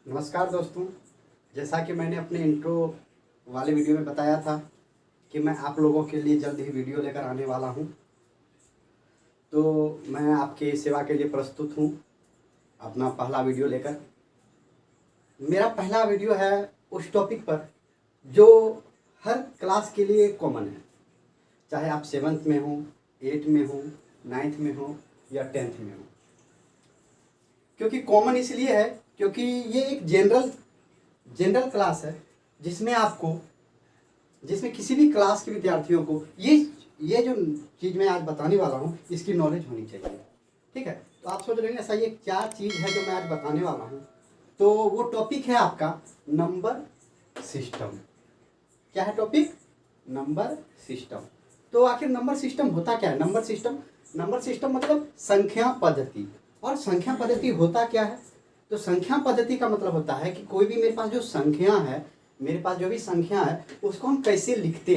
नमस्कार दोस्तों, जैसा कि मैंने अपने इंट्रो वाले वीडियो में बताया था कि मैं आप लोगों के लिए जल्द ही वीडियो लेकर आने वाला हूं, तो मैं आपकी सेवा के लिए प्रस्तुत हूं अपना पहला वीडियो लेकर। मेरा पहला वीडियो है उस टॉपिक पर जो हर क्लास के लिए कॉमन है, चाहे आप 7th में हो, 8 में हो, 9th में हो या 10th में हो। क्योंकि कॉमन इसलिए है क्योंकि ये एक जनरल क्लास है जिसमें किसी भी क्लास के विद्यार्थियों को ये जो चीज़ मैं आज बताने वाला हूँ इसकी नॉलेज होनी चाहिए। ठीक है, तो आप सोच रहे हैं ऐसा ये क्या चीज़ है जो मैं आज बताने वाला हूँ, तो वो टॉपिक है आपका नंबर सिस्टम। क्या है टॉपिक? Number system. तो आखिर नंबर सिस्टम होता क्या है? नंबर सिस्टम मतलब संख्या पद्धति। और संख्या पद्धति होता क्या है? तो संख्या पद्धति का मतलब होता है कि कोई भी मेरे पास जो भी संख्या है उसको हम कैसे लिखते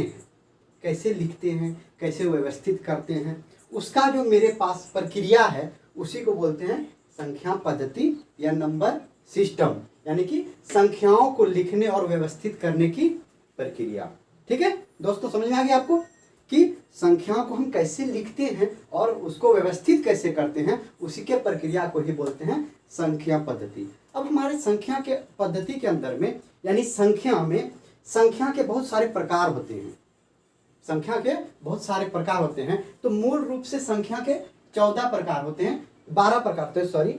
हैं, कैसे व्यवस्थित करते हैं, उसका जो मेरे पास प्रक्रिया है उसी को बोलते हैं संख्या पद्धति या नंबर सिस्टम, यानी कि संख्याओं को लिखने और व्यवस्थित करने की प्रक्रिया। ठीक है दोस्तों, समझ में आ गया आपको कि संख्याओं को हम कैसे लिखते हैं और उसको व्यवस्थित कैसे करते हैं, उसी के प्रक्रिया को ही बोलते हैं संख्या पद्धति। अब हमारे संख्या के पद्धति के अंदर में यानी संख्या के बहुत सारे प्रकार होते हैं। तो मूल रूप से संख्या के 14 प्रकार होते हैं, 12 प्रकार होते हैं, सॉरी,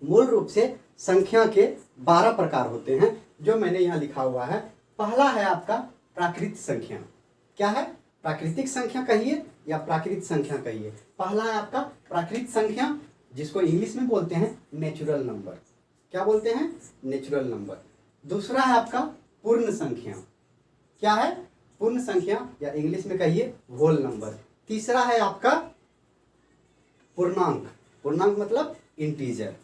मूल रूप से संख्या के 12 प्रकार होते हैं जो मैंने यहाँ लिखा हुआ है। पहला है आपका प्राकृत संख्या। क्या है? प्राकृतिक संख्या कहिए या प्राकृत संख्या कहिए। पहला है आपका प्राकृत संख्या, जिसको इंग्लिश में बोलते हैं नेचुरल नंबर। क्या बोलते हैं? Natural number. दूसरा है आपका पूर्ण संख्या। क्या है? पूर्ण संख्या या इंग्लिश में कहिए होल नंबर। तीसरा है आपका पूर्णांक मतलब इंटीजर।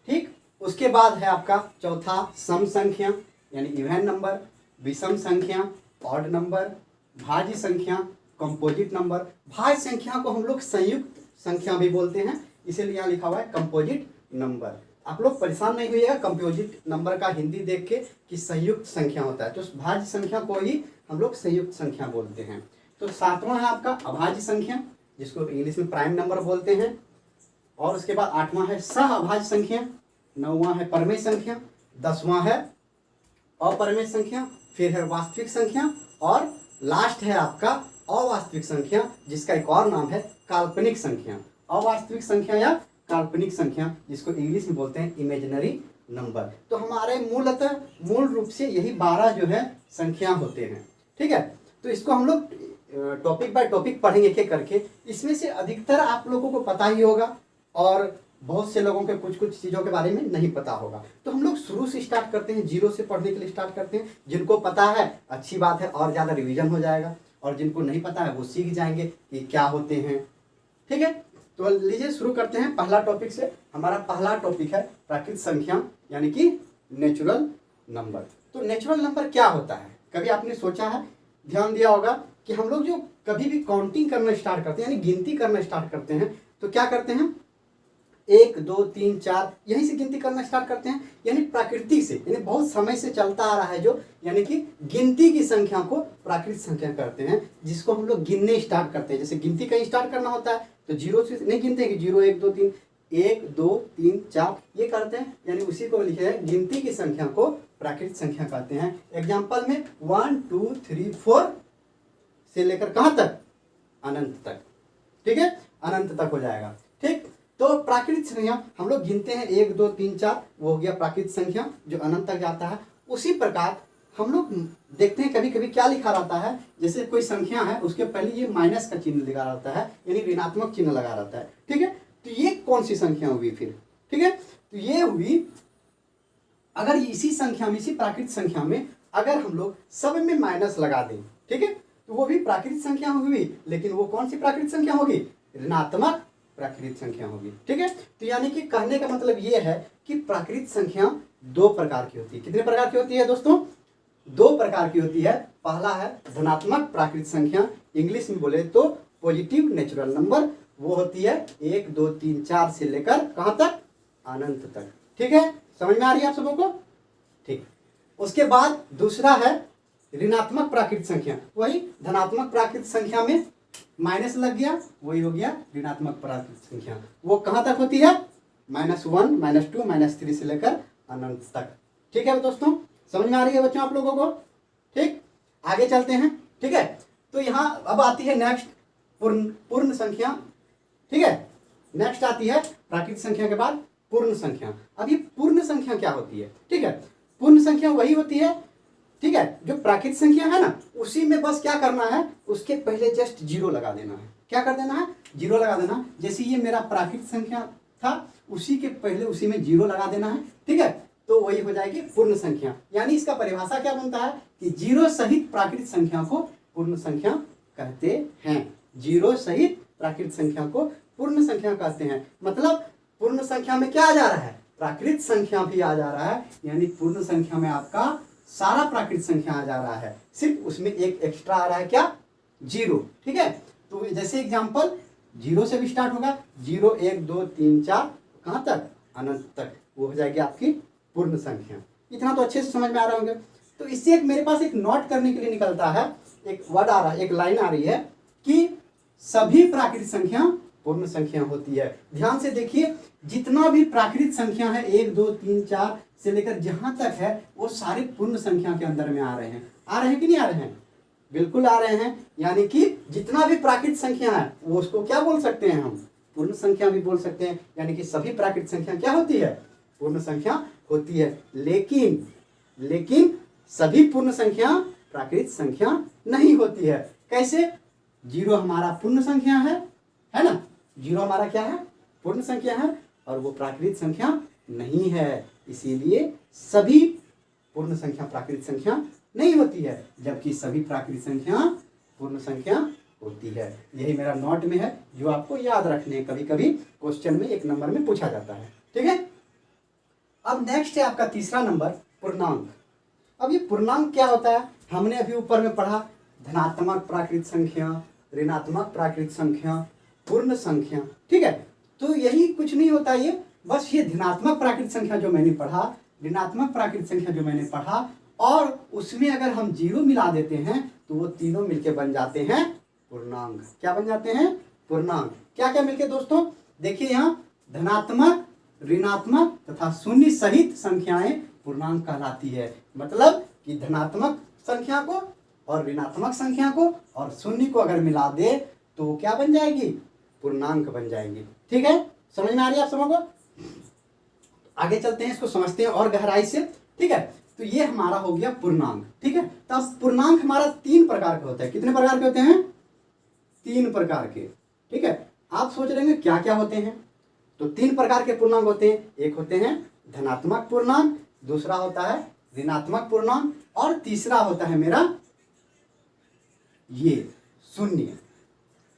ठीक, उसके बाद है आपका चौथा सम संख्या यानी इवन नंबर, विषम संख्या ऑड नंबर, भाज्य संख्या कंपोजिट नंबर। भाज्य संख्या को हम लोग संयुक्त संख्या भी बोलते हैं, इसीलिए यहाँ लिखा हुआ है कंपोजिट नंबर। आप लोग परेशान नहीं होइएगा कंपोजिट नंबर का हिंदी देख के कि संयुक्त संख्या होता है, तो भाज्य संख्या को ही हम लोग संयुक्त संख्या बोलते हैं। तो सातवां है आपका अभाज्य संख्या, जिसको इंग्लिश में प्राइम नंबर बोलते हैं। और उसके बाद 8वां है सह अभाज्य संख्या, 9वां है परमेय संख्या, 10वां है अपरमेय संख्या, फिर है वास्तविक संख्या और लास्ट है आपका अवास्तविक संख्या, जिसका एक और नाम है काल्पनिक संख्या। अवास्तविक संख्या या काल्पनिक संख्या, जिसको इंग्लिश में बोलते हैं इमेजिनरी नंबर। तो हमारे मूल रूप से यही 12 जो है संख्या होते हैं। ठीक है, तो इसको हम लोग टॉपिक बाय टॉपिक पढ़ेंगे एक एक करके। इसमें से अधिकतर आप लोगों को पता ही होगा और बहुत से लोगों के कुछ चीज़ों के बारे में नहीं पता होगा। तो हम लोग शुरू से स्टार्ट करते हैं, 0 से पढ़ने के लिए स्टार्ट करते हैं। जिनको पता है अच्छी बात है, और ज़्यादा रिवीजन हो जाएगा, और जिनको नहीं पता है वो सीख जाएंगे कि क्या होते हैं। ठीक है, तो लीजिए शुरू करते हैं पहला टॉपिक से। हमारा पहला टॉपिक है प्राकृत संख्या यानी कि नेचुरल नंबर। तो नेचुरल नंबर क्या होता है? कभी आपने सोचा है, ध्यान दिया होगा कि हम लोग जो कभी भी काउंटिंग करना स्टार्ट करते हैं यानी गिनती करना स्टार्ट करते हैं, तो क्या करते हैं? 1 2 3 4 यहीं से गिनती करना स्टार्ट करते हैं, यानी प्रकृति से, यानी बहुत समय से चलता आ रहा है जो, यानी कि गिनती की संख्या को प्राकृत संख्या करते हैं, जिसको हम लोग गिनने स्टार्ट करते हैं। जैसे गिनती कहीं स्टार्ट करना होता है तो 0 से नहीं गिनते कि 0 1 2 3 1 2 3 4 ये करते हैं, यानी उसी को लिखे है गिनती की संख्या को प्राकृत संख्या कहते हैं। एग्जाम्पल में 1 2 3 4 से लेकर कहाँ तक? अनंत तक। ठीक है, अनंत तक हो जाएगा। ठीक, तो प्राकृत संख्या हम लोग गिनते हैं 1 2 3 4, वो हो गया प्राकृत संख्या जो अनंत तक जाता है। उसी प्रकार हम लोग देखते हैं कभी कभी क्या लिखा रहता है, जैसे कोई संख्या है उसके पहले ये माइनस का चिन्ह लगा रहता है, यानी ऋणात्मक चिन्ह लगा रहता है। ठीक है, तो ये कौन सी संख्या हुई फिर? ठीक है, तो ये हुई, अगर इसी संख्या में, इसी प्राकृत संख्या में अगर हम लोग सब में माइनस लगा दें, ठीक है, तो वो भी प्राकृत संख्या हुई, लेकिन वो कौन सी प्राकृत संख्या होगी? ऋणात्मक प्राकृत संख्या होगी। ठीक है, तो यानी कि कहने का मतलब ये है कि प्राकृत संख्या 2 प्रकार की होती है। कितने प्रकार की होती है दोस्तों? 2 प्रकार की होती है। पहला है धनात्मक प्राकृत संख्या, इंग्लिश में बोले तो पॉजिटिव नेचुरल नंबर, वो होती है 1 2 3 4 से लेकर कहाँ तक? अनंत तक। ठीक है, समझ में आ रही है आप सबों को? ठीक। उसके बाद दूसरा है ऋणात्मक प्राकृत संख्या। वही धनात्मक प्राकृत संख्या में माइनस लग गया, वही हो गया ऋणात्मक प्राकृत संख्या। वो कहाँ तक होती है? -1, -2, -3 से लेकर अनंत तक। ठीक है दोस्तों, समझ में आ रही है बच्चों आप लोगों को? ठीक, आगे चलते हैं। ठीक है, तो यहाँ अब आती है नेक्स्ट पूर्ण संख्या। ठीक है, नेक्स्ट आती है प्राकृत संख्या के बाद पूर्ण संख्या। अब ये पूर्ण संख्या क्या होती है? ठीक है, पूर्ण संख्या वही होती है, ठीक है, जो प्राकृत संख्या है ना, उसी में बस क्या करना है, उसके पहले जस्ट 0 लगा देना है। क्या कर देना है? 0 लगा देना। जैसे ये मेरा प्राकृत संख्या था, उसी के पहले उसी में 0 लगा देना है। ठीक है, तो वही हो जाएगी पूर्ण संख्या। यानी इसका परिभाषा क्या बनता है कि 0 सहित प्राकृत संख्या को पूर्ण संख्या कहते हैं। 0 सहित प्राकृत संख्या को पूर्ण संख्या कहते हैं। मतलब पूर्ण संख्या में क्या आ जा रहा है? प्राकृत संख्या भी आ जा रहा है। यानी पूर्ण संख्या में आपका सारा प्राकृत संख्या आ जा रहा है, सिर्फ उसमें एक एक्स्ट्रा आ रहा है, क्या? 0। ठीक है, तो जैसे एग्जांपल 0 से भी स्टार्ट होगा, 0, 1, 2, 3, 4 कहाँ तक? अनंत तक। वो हो जाएगी आपकी पूर्ण संख्या। इतना तो अच्छे से समझ में आ रहे होंगे। तो इससे एक मेरे पास एक नोट करने के लिए निकलता है, एक वर्ड आ रहा है, एक लाइन आ रही है कि सभी प्राकृत संख्या पूर्ण संख्या होती है। ध्यान से देखिए, जितना भी प्राकृत संख्या है 1, 2, 3, 4 से लेकर जहां तक है, वो सारे पूर्ण संख्या के अंदर में आ रहे हैं। आ रहे हैं कि नहीं आ रहे हैं? बिल्कुल आ रहे हैं। यानी कि जितना भी प्राकृत संख्या है वो उसको क्या बोल सकते हैं हम? पूर्ण संख्या भी बोल सकते हैं। यानी कि सभी प्राकृत संख्या क्या होती है? पूर्ण संख्या होती है। लेकिन सभी पूर्ण संख्या प्राकृत संख्या नहीं होती है। कैसे? 0 हमारा पूर्ण संख्या है ना? 0 हमारा क्या है? पूर्ण संख्या है, और वो प्राकृत संख्या नहीं है। इसीलिए सभी पूर्ण संख्या प्राकृत संख्या नहीं होती है, जबकि सभी प्राकृत संख्या पूर्ण संख्या होती है। यही मेरा नोट में है, जो आपको याद रखने हैं। कभी कभी क्वेश्चन में 1 नंबर में पूछा जाता है। ठीक है, अब नेक्स्ट है आपका तीसरा नंबर, पूर्णांक। अब ये पूर्णांक क्या होता है? हमने अभी ऊपर में पढ़ा धनात्मक प्राकृत संख्या, ऋणात्मक प्राकृत संख्या, पूर्ण संख्या। ठीक है, तो यही कुछ नहीं होता ये, बस ये धनात्मक प्राकृत संख्या जो मैंने पढ़ा, ऋणात्मक प्राकृत संख्या जो मैंने पढ़ा, और उसमें अगर हम 0 मिला देते हैं तो वो तीनों मिलके बन जाते हैं पूर्णांक। क्या बन जाते हैं? पूर्णांक। क्या क्या मिलके दोस्तों? देखिए यहाँ धनात्मक, ऋणात्मक तथा शून्य सहित संख्याएं पूर्णांक कहलाती है। मतलब कि धनात्मक संख्या को और ऋणात्मक संख्या को और शून्य को अगर मिला दे तो क्या बन जाएगी? पूर्णांक बन जाएंगी। ठीक है, समझ में आ रही है आप सबों को? आगे चलते हैं, इसको समझते हैं और गहराई से। ठीक है, तो ये हमारा हो गया पूर्णांक। ठीक है, तो अब पूर्णांक हमारा 3 प्रकार के होते हैं। कितने प्रकार के होते हैं? 3 प्रकार के। ठीक है, आप सोच रहे हैं क्या क्या होते हैं? तो 3 प्रकार के पूर्णांक होते हैं। एक होते हैं धनात्मक पूर्णांक, दूसरा होता है ऋणात्मक पूर्णांक, और तीसरा होता है मेरा ये शून्य,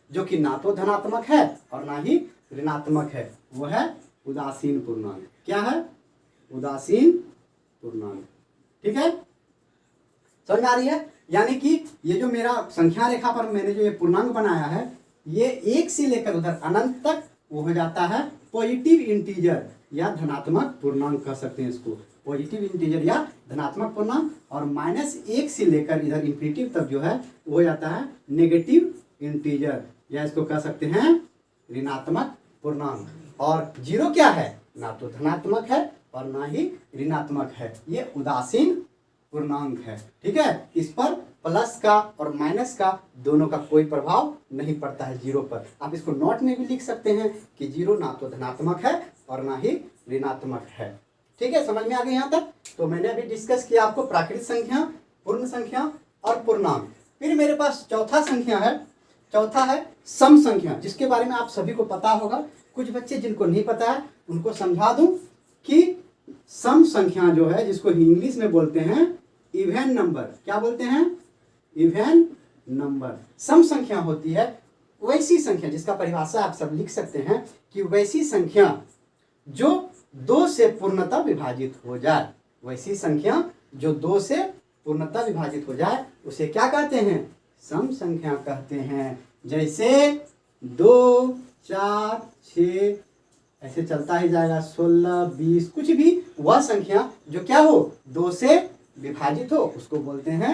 जो कि ना तो धनात्मक है और ना ही ऋणात्मक है। वो है उदासीन पूर्णांक। क्या है? उदासीन पूर्णांक। ठीक है, समझ में आ रही है? यानी कि ये जो मेरा संख्या रेखा पर मैंने जो ये पूर्णांक बनाया है, ये 1 से लेकर उधर अनंत तक वो हो जाता है पॉजिटिव इंटीजर या धनात्मक पूर्णांक कह सकते हैं इसको। पॉजिटिव इंटीजर या धनात्मक पूर्णांक, और -1 से लेकर इधर इंफिनिटिव तक जो है वो हो जाता है नेगेटिव इंटीजर, या इसको कह सकते हैं ऋणात्मक पूर्णांक। और 0 क्या है? ना तो धनात्मक है और ना ही ऋणात्मक है, ये उदासीन पूर्णांक है। ठीक है, इस पर प्लस का और माइनस का दोनों का कोई प्रभाव नहीं पड़ता है 0 पर। आप इसको नोट में भी लिख सकते हैं कि 0 ना तो धनात्मक है और ना ही ऋणात्मक है। ठीक है, समझ में आ गया यहाँ तक? तो मैंने अभी डिस्कस किया आपको प्राकृत संख्या, पूर्ण संख्या और पूर्णांक। फिर मेरे पास चौथा संख्या है, चौथा है सम संख्या, जिसके बारे में आप सभी को पता होगा। कुछ बच्चे जिनको नहीं पता है उनको समझा दूं कि सम संख्या जो है, जिसको इंग्लिश में बोलते हैं इवन नंबर। क्या बोलते हैं? Even number. सम संख्या होती है वैसी संख्या, जिसका परिभाषा आप सब लिख सकते हैं कि वैसी संख्या जो 2 से पूर्णतः विभाजित हो जाए। वैसी संख्या जो 2 से पूर्णतः विभाजित हो जाए उसे क्या कहते हैं? सम संख्या कहते हैं। जैसे 2, 4, 6 ऐसे चलता ही जाएगा। 16, 20, कुछ भी वह संख्या जो क्या हो, 2 से विभाजित हो, उसको बोलते हैं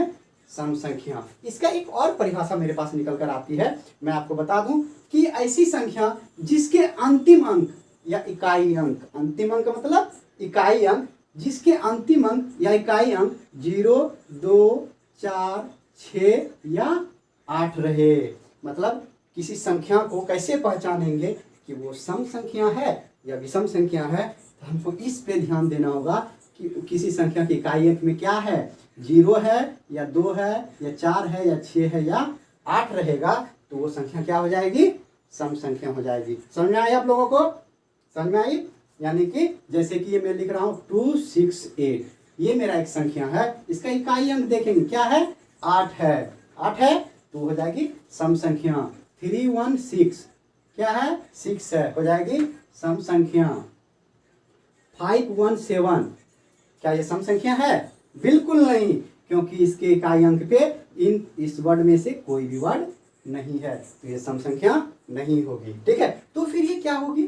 सम संख्या। इसका एक और परिभाषा मेरे पास निकल कर आती है, मैं आपको बता दूं कि ऐसी संख्या जिसके अंतिम अंक या इकाई अंक, अंतिम अंक मतलब इकाई अंक, जिसके अंतिम अंक या इकाई अंक 0, 2, 4, 6 या 8 रहे। मतलब किसी संख्या को कैसे पहचानेंगे कि वो सम संख्या है या विषम संख्या है, तो हमको इस पे ध्यान देना होगा कि किसी संख्या के इकाई अंक में क्या है, 0 है या 2 है या 4 है या 6 है या 8 रहेगा, तो वो संख्या क्या हो जाएगी, सम संख्या हो जाएगी। समझ में आई आप लोगों को, समझ में आई? यानी कि जैसे कि ये मैं लिख रहा हूँ 268, ये मेरा एक संख्या है, इसका इकाई अंक देखेंगे क्या है, 8 है, 8 है तो हो जाएगी सम संख्या। 316 क्या है, 6 है, हो जाएगी सम संख्या। 517 क्या ये सम संख्या है, बिल्कुल नहीं, क्योंकि इसके इकाई अंक पे इस वर्ड में से कोई भी वर्ड नहीं है, तो ये सम संख्या नहीं होगी। ठीक है, तो फिर ये क्या होगी,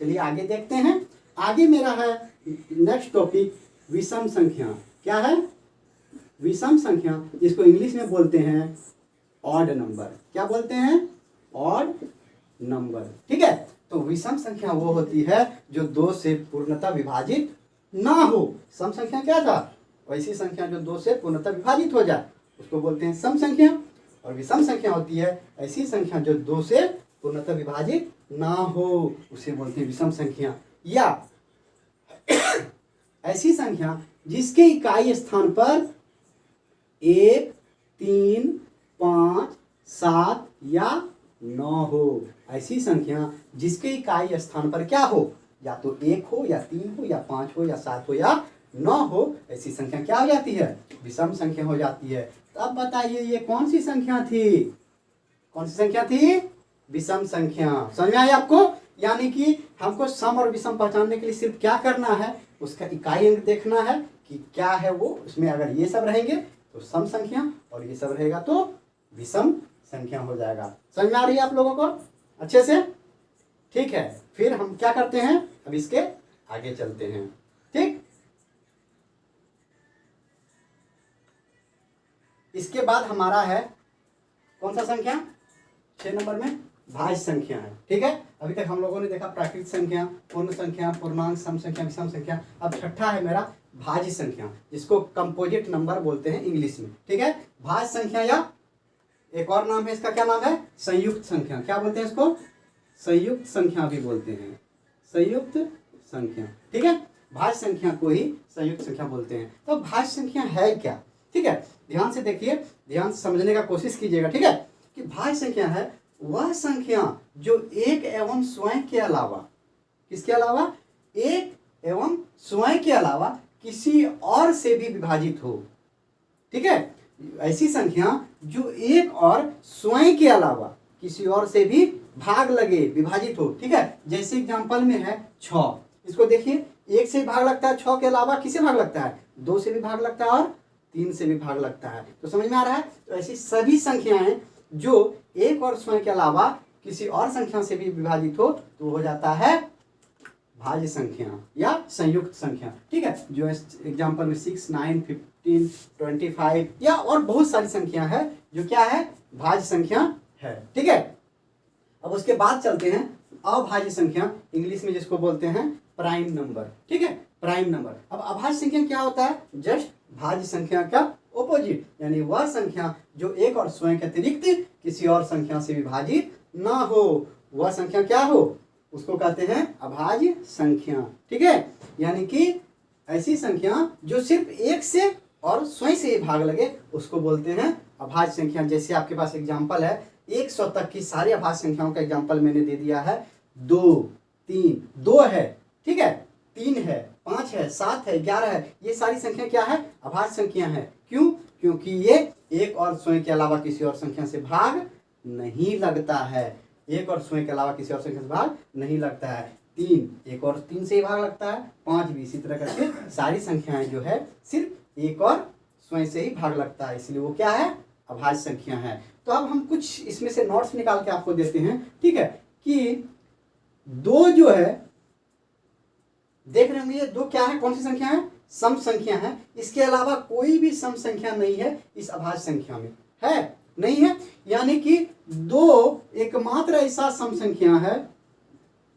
चलिए आगे देखते हैं। आगे मेरा है नेक्स्ट टॉपिक विषम संख्या। क्या है, विषम संख्या, इसको इंग्लिश में बोलते हैं ऑड नंबर। क्या बोलते हैं, ऑड नंबर। ठीक है, तो विषम संख्या वो होती है जो 2 से पूर्णतः विभाजित ना हो। सम संख्या क्या था, वैसी संख्या जो 2 से पूर्णतः विभाजित हो जाए उसको बोलते हैं सम संख्या, और विषम संख्या होती है ऐसी संख्या जो 2 से पूर्णतः विभाजित ना हो, उसे बोलते हैं विषम संख्या। या ऐसी संख्या जिसके इकाई स्थान पर 1, 3, 5, 7 या 9 हो। ऐसी संख्या जिसके इकाई स्थान पर क्या हो, या तो 1 हो या 3 हो या 5 हो या 7 हो या 9 हो, ऐसी संख्या क्या हो जाती है, विषम संख्या हो जाती है। तो अब बताइए ये कौन सी संख्या थी, कौन सी संख्या थी, विषम संख्या। समझ में आई आपको? यानी कि हमको सम और विषम पहचानने के लिए सिर्फ क्या करना है, उसका इकाई अंक देखना है कि क्या है वो, उसमें अगर ये सब रहेंगे तो सम संख्या और ये सब रहेगा तो विषम संख्या हो जाएगा। समझ में आ रही है आप लोगों को अच्छे से? ठीक है, फिर हम क्या करते हैं, अब इसके आगे चलते हैं। ठीक, इसके बाद हमारा है कौन सा संख्या, 6 नंबर में भाज्य संख्या है। ठीक है, अभी तक हम लोगों ने देखा प्राकृत संख्या, पूर्ण संख्या, पूर्णांक, सम संख्या, विषम संख्या। अब छठा है मेरा भाज्य संख्या, जिसको कंपोजिट नंबर बोलते हैं इंग्लिश में। ठीक है, भाज्य संख्या या एक और नाम है इसका, क्या नाम है, संयुक्त संख्या। क्या बोलते हैं इसको, संयुक्त संख्या भी बोलते हैं, संयुक्त संख्या। ठीक है, भाज्य संख्या को ही संयुक्त संख्या बोलते हैं। तो भाज्य संख्या है क्या, ठीक है, ध्यान से देखिए, ध्यान से समझने का कोशिश कीजिएगा। ठीक है, कि भाज्य संख्या है वह संख्या जो एक एवं स्वयं के अलावा, किसके अलावा, एक एवं स्वयं के अलावा किसी और से भी विभाजित हो। ठीक है, ऐसी संख्या जो एक और स्वयं के अलावा किसी और से भी भाग लगे, विभाजित हो। ठीक है, जैसे एग्जांपल में है 6, इसको देखिए, 1 से भाग लगता है, 6 के अलावा किसे भाग लगता है, 2 से भी भाग लगता है और 3 से भी भाग लगता है। तो समझ में आ रहा है? तो ऐसी सभी संख्याएं जो एक और स्वयं के अलावा किसी और संख्या से भी विभाजित हो तो हो जाता है भाज्य संख्या या संयुक्त संख्या। ठीक है, जो एग्जांपल में 6, 9, 15, 25 या और बहुत सारी संख्या है जो क्या है, भाज्य संख्या है। ठीक है, अब उसके बाद चलते हैं अभाज्य संख्या, इंग्लिश में जिसको बोलते हैं प्राइम नंबर। ठीक है, प्राइम नंबर। अब अभाज्य संख्या क्या होता है, जस्ट भाज्य संख्या का ऑपोजिट, यानी वह संख्या जो एक और स्वयं के अतिरिक्त किसी और संख्या से विभाजित ना हो, वह संख्या क्या हो, उसको कहते हैं अभाज्य संख्या। ठीक है, यानी कि ऐसी संख्या जो सिर्फ एक से और स्वयं से ही भाग लगे उसको बोलते हैं अभाज्य संख्या। जैसे आपके पास एग्जांपल है 100 तक की सारी अभाज्य संख्याओं का एग्जांपल मैंने दे दिया है। 2, 3, 2 है, ठीक है, 3 है, 5 है, 7 है, 11 है, ये सारी संख्या क्या है, अभाज्य संख्या है। क्यों? क्योंकि ये एक और स्वयं के अलावा किसी और संख्या से भाग नहीं लगता है, एक और स्वयं के अलावा किसी और संख्या से भाग नहीं लगता है। 3 एक और 3 से ही भाग लगता है, 5 भी इसी तरह करके सारी संख्याएं जो है सिर्फ एक और स्वयं से ही भाग लगता है, इसलिए वो क्या है, अभाज्य संख्या है। तो अब हम कुछ इसमें से नोट्स निकाल के आपको देते हैं। ठीक है, कि 2 जो है देख रहे होंगे ये दो क्या है, कौन सी संख्या है, सम संख्या है। इसके अलावा कोई भी सम संख्या नहीं है इस अभाज्य संख्या में, है नहीं है। यानी कि दो एकमात्र ऐसा सम संख्या है,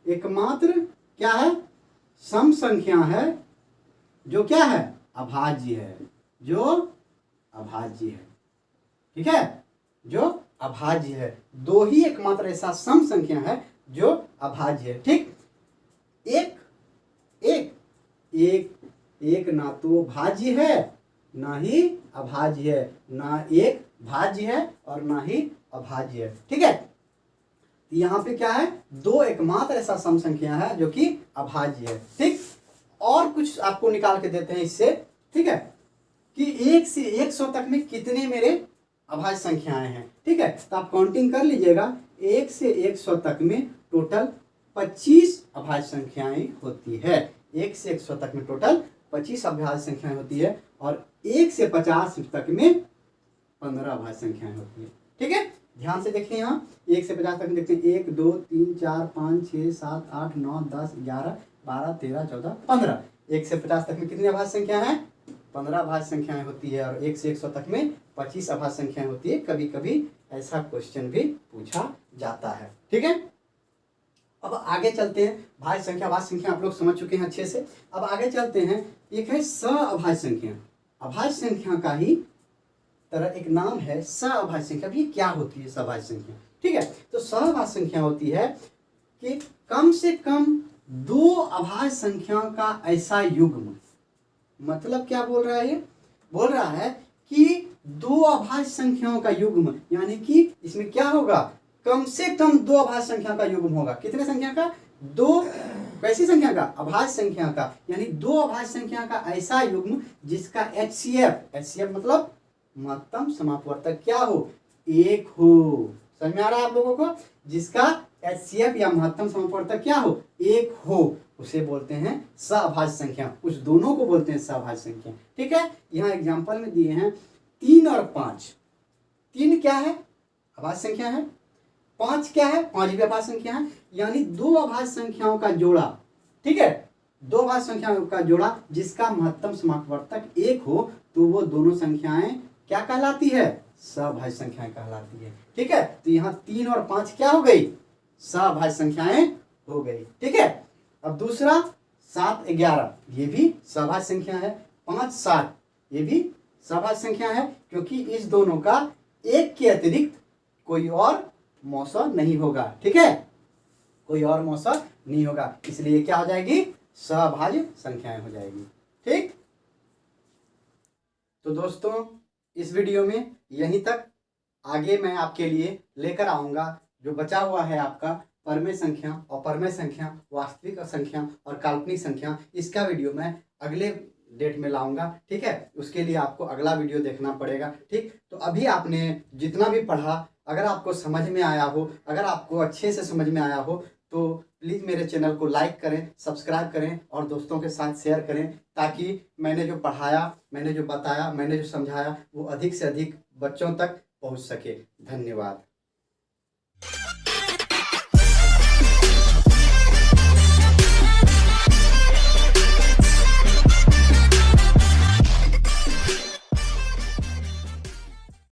एकमात्र क्या है, सम संख्या है जो क्या है, अभाज्य है, जो अभाज्य है। ठीक है, जो अभाज्य है। दो ही एकमात्र ऐसा सम संख्या है जो अभाज्य है। ठीक, एक एक एक एक ना तो भाज्य है ना ही अभाज्य है, ना एक भाज्य है और ना ही अभाज्य है। ठीक है, यहाँ पे क्या है, दो एकमात्र ऐसा सम संख्या है जो कि अभाज्य है। ठीक, और कुछ आपको निकाल के देते हैं इससे। ठीक है, कि 1 से 100 तक में कितने मेरे अभाज्य संख्याएं हैं। ठीक है, तो आप काउंटिंग कर लीजिएगा। 1 से 100 तक में टोटल 25 अभाज्य संख्याएं होती है। 1 से 100 तक में टोटल 25 अभाज्य संख्याएं होती है और 1 से 50 तक में 15 अभाज्य संख्याएं होती है। ठीक है, ध्यान से देखिए, यहाँ 1 से 50 तक में देखते हैं 1 2 3 4 5 6 7 8 9 10 11 12 13 14 15। 1 से 50 तक में कितनी अभाज्य संख्या है, 15 अभाज्य संख्याएं होती है और 1 से 100 तक में 25 अभाज्य संख्याएं होती है। कभी कभी ऐसा क्वेश्चन भी पूछा जाता है। ठीक है, अब आगे चलते हैं। भाज्य संख्या अभाज्य संख्या आप लोग समझ चुके हैं अच्छे से। अब आगे चलते हैं, एक है सअभाज्य संख्या। अभाज्य संख्या का ही तरह एक नाम है सअभाज्य संख्या। भी क्या होती है सअभाज्य संख्या? ठीक है, तो सअभाज्य संख्या होती है कि कम से कम दो अभाज्य संख्याओं का ऐसा युग्म। मतलब क्या बोल रहा है ये? बोल रहा है कि दो अभाज्य संख्याओं का युग्म, यानी कि इसमें क्या होगा, कम से कम दो अभाज्य संख्या का युग्म होगा। कितने संख्या का? दो। कैसी संख्या का? अभाज्य संख्या का। यानी दो अभाज्य संख्या का ऐसा युग्म जिसका HCF मतलब महत्तम समापवर्तक क्या हो, एक हो। समझ में आ रहा है आप लोगों को? जिसका HCF या महत्तम समापवर्तक क्या हो, एक हो, उसे बोलते हैं सअभाज्य संख्या। उस दोनों को बोलते हैं सअभाज्य संख्या। ठीक है, यहाँ एग्जांपल में दिए हैं 3 और 5। 3 क्या है? अभाज्य संख्या है। 5 क्या है? 5 भी अभाज्य संख्या है। यानी दो अभाज्य संख्याओं का जोड़ा। ठीक है, दो अभाज्य संख्याओं का जोड़ा जिसका महत्तम समापवर्तक एक हो, तो वो दोनों संख्याएं क्या कहलाती है? सअभाज्य संख्याएं कहलाती है। ठीक है, तो यहाँ 3 और 5 क्या हो गई? सअभाज्य संख्याएं हो गई। ठीक है, अब दूसरा 7 11, ये भी सअभाज्य संख्या है। 5 7, ये भी सअभाज्य संख्या है, क्योंकि इस दोनों का एक के अतिरिक्त कोई और मौसा नहीं होगा। ठीक है, कोई और मौसा नहीं होगा, इसलिए क्या हो जाएगी? सअभाज्य संख्याएं हो जाएगी। ठीक, तो दोस्तों इस वीडियो में यहीं तक। आगे मैं आपके लिए लेकर आऊंगा जो बचा हुआ है आपका परमेय संख्या, अपरमेय संख्या, वास्तविक संख्या और काल्पनिक संख्या। इसका वीडियो मैं अगले डेट में लाऊंगा। ठीक है, उसके लिए आपको अगला वीडियो देखना पड़ेगा। ठीक, तो अभी आपने जितना भी पढ़ा, अगर आपको समझ में आया हो, अगर आपको अच्छे से समझ में आया हो, तो प्लीज़ मेरे चैनल को लाइक करें, सब्सक्राइब करें और दोस्तों के साथ शेयर करें, ताकि मैंने जो पढ़ाया, मैंने जो बताया, मैंने जो समझाया, वो अधिक से अधिक बच्चों तक पहुंच सके। धन्यवाद।